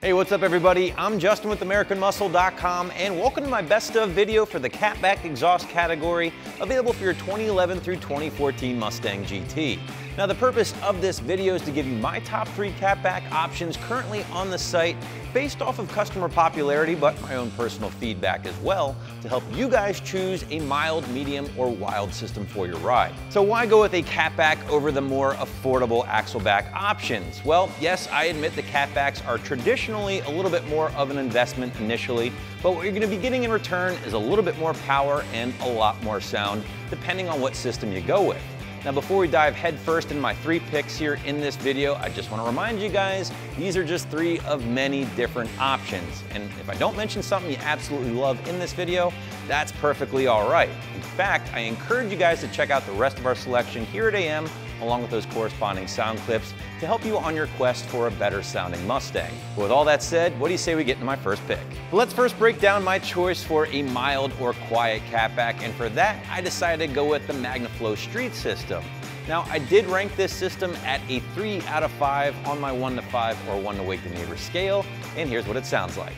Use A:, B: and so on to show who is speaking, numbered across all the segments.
A: Hey, what's up everybody? I'm Justin with AmericanMuscle.com and welcome to my best of video for the catback exhaust category, available for your 2011 through 2014 Mustang GT. Now the purpose of this video is to give you my top 3 catback options currently on the site based off of customer popularity, but my own personal feedback as well, to help you guys choose a mild, medium, or wild system for your ride. So why go with a catback over the more affordable axleback options? Well, yes, I admit the catbacks are traditionally a little bit more of an investment initially, but what you're going to be getting in return is a little bit more power and a lot more sound, depending on what system you go with. Now before we dive headfirst into my 3 picks here in this video, I just want to remind you guys, these are just 3 of many different options. And if I don't mention something you absolutely love in this video, that's perfectly all right. In fact, I encourage you guys to check out the rest of our selection here at AM, along with those corresponding sound clips, to help you on your quest for a better sounding Mustang. But with all that said, what do you say we get into my first pick? But let's first break down my choice for a mild or quiet catback, and for that, I decided to go with the MagnaFlow Street system. Now, I did rank this system at a 3 out of 5 on my 1 to 5 or 1 to Wake the Neighbor scale, and here's what it sounds like.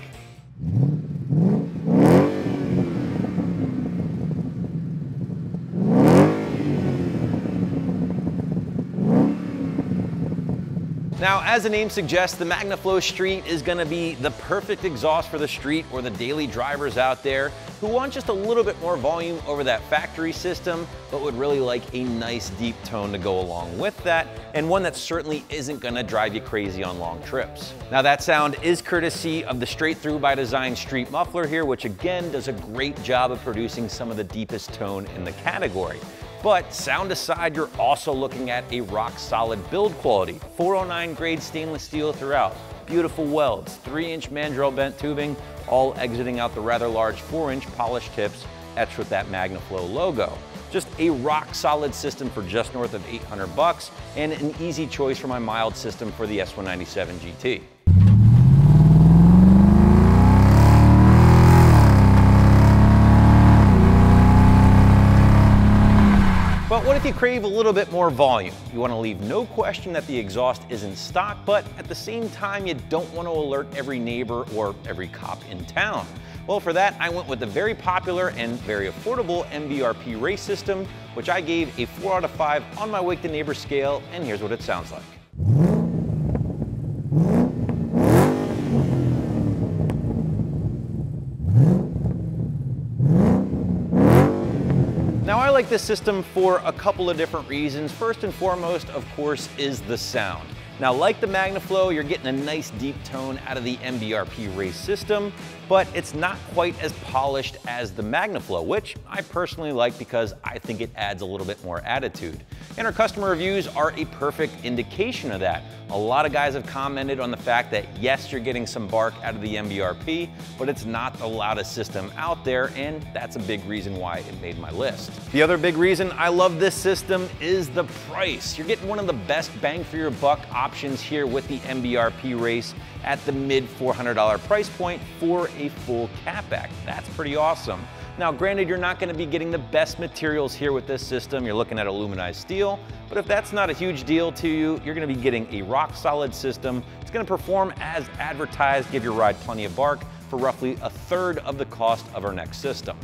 A: Now, as the name suggests, the MagnaFlow Street is going to be the perfect exhaust for the street or the daily drivers out there who want just a little bit more volume over that factory system, but would really like a nice deep tone to go along with that, and one that certainly isn't going to drive you crazy on long trips. Now, that sound is courtesy of the Straight Through by Design street muffler here, which again does a great job of producing some of the deepest tone in the category. But sound aside, you're also looking at a rock solid build quality. 409 grade stainless steel throughout, beautiful welds, 3-inch mandrel bent tubing, all exiting out the rather large 4-inch polished tips etched with that MagnaFlow logo. Just a rock solid system for just north of $800 and an easy choice for my mild system for the S197 GT. But what if you crave a little bit more volume? You want to leave no question that the exhaust is in stock, but at the same time, you don't want to alert every neighbor or every cop in town. Well, for that, I went with the very popular and very affordable MBRP race system, which I gave a 4 out of 5 on my Wake the Neighbor scale, and here's what it sounds like. Now, I like this system for a couple of different reasons. First and foremost, of course, is the sound. Now, like the MagnaFlow, you're getting a nice deep tone out of the MBRP race system, but it's not quite as polished as the MagnaFlow, which I personally like because I think it adds a little bit more attitude. And our customer reviews are a perfect indication of that. A lot of guys have commented on the fact that yes, you're getting some bark out of the MBRP, but it's not the loudest system out there, and that's a big reason why it made my list. The other big reason I love this system is the price. You're getting one of the best bang for your buck options here with the MBRP race at the mid $400 price point for a full catback. That's pretty awesome. Now, granted, you're not going to be getting the best materials here with this system. You're looking at aluminized steel, but if that's not a huge deal to you, you're going to be getting a rock solid system. It's going to perform as advertised, give your ride plenty of bark for roughly a third of the cost of our next system.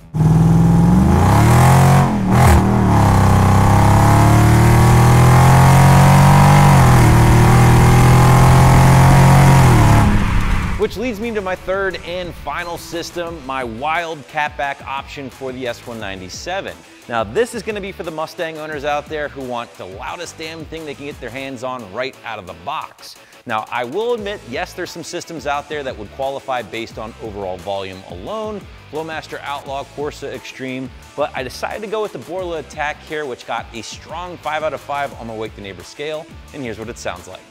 A: Which leads me to my third and final system, my wild catback option for the S197. Now, this is going to be for the Mustang owners out there who want the loudest damn thing they can get their hands on right out of the box. Now, I will admit, yes, there's some systems out there that would qualify based on overall volume alone, Flowmaster Outlaw, Corsa Extreme, but I decided to go with the Borla Attack here, which got a strong 5 out of 5 on my Wake the Neighbor scale, and here's what it sounds like.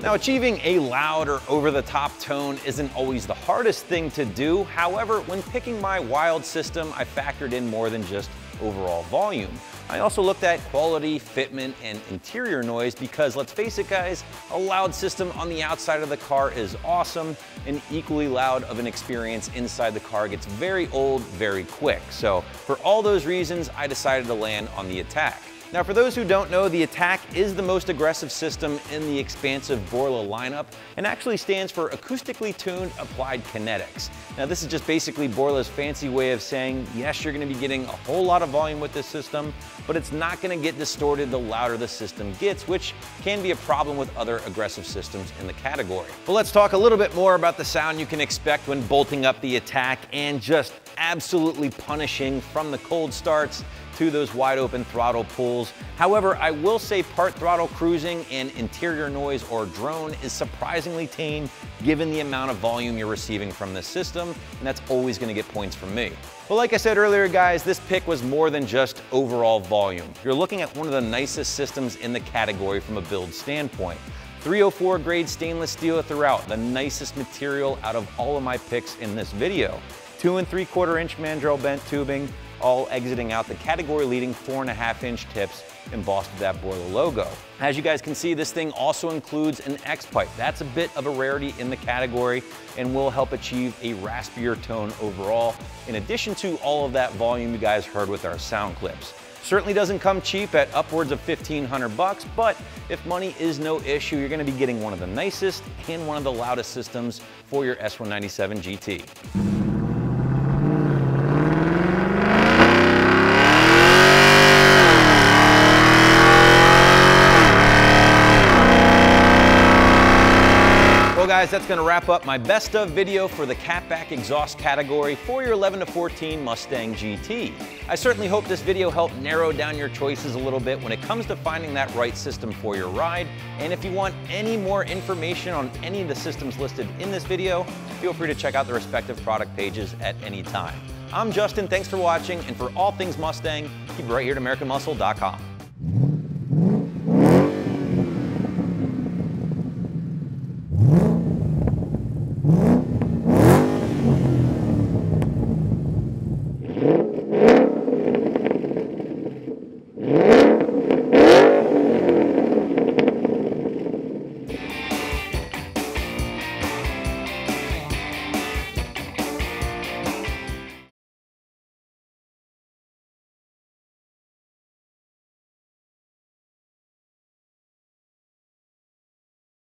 A: Now, achieving a loud or over-the-top tone isn't always the hardest thing to do. However, when picking my wild system, I factored in more than just overall volume. I also looked at quality, fitment, and interior noise because, let's face it guys, a loud system on the outside of the car is awesome, and equally loud of an experience inside the car gets very old very quick. So for all those reasons, I decided to land on the Attack. Now, for those who don't know, the Attack is the most aggressive system in the expansive Borla lineup and actually stands for Acoustically Tuned Applied Kinetics. Now, this is just basically Borla's fancy way of saying, yes, you're going to be getting a whole lot of volume with this system, but it's not going to get distorted the louder the system gets, which can be a problem with other aggressive systems in the category. But let's talk a little bit more about the sound you can expect when bolting up the Attack and just absolutely punishing from the cold starts to those wide open throttle pulls. However, I will say part throttle cruising and interior noise or drone is surprisingly tame given the amount of volume you're receiving from this system, and that's always gonna get points from me. But like I said earlier guys, this pick was more than just overall volume. You're looking at one of the nicest systems in the category from a build standpoint. 304 grade stainless steel throughout, the nicest material out of all of my picks in this video. 2 3/4 inch mandrel bent tubing, all exiting out the category leading 4.5 inch tips embossed with that Borla logo. As you guys can see, this thing also includes an X-pipe. That's a bit of a rarity in the category and will help achieve a raspier tone overall, in addition to all of that volume you guys heard with our sound clips. Certainly doesn't come cheap at upwards of 1,500 bucks, but if money is no issue, you're gonna be getting one of the nicest and one of the loudest systems for your S197 GT. Well guys, that's gonna wrap up my best of video for the catback exhaust category for your 11 to 14 Mustang GT. I certainly hope this video helped narrow down your choices a little bit when it comes to finding that right system for your ride. And if you want any more information on any of the systems listed in this video, feel free to check out the respective product pages at any time. I'm Justin, thanks for watching, and for all things Mustang, keep it right here at AmericanMuscle.com.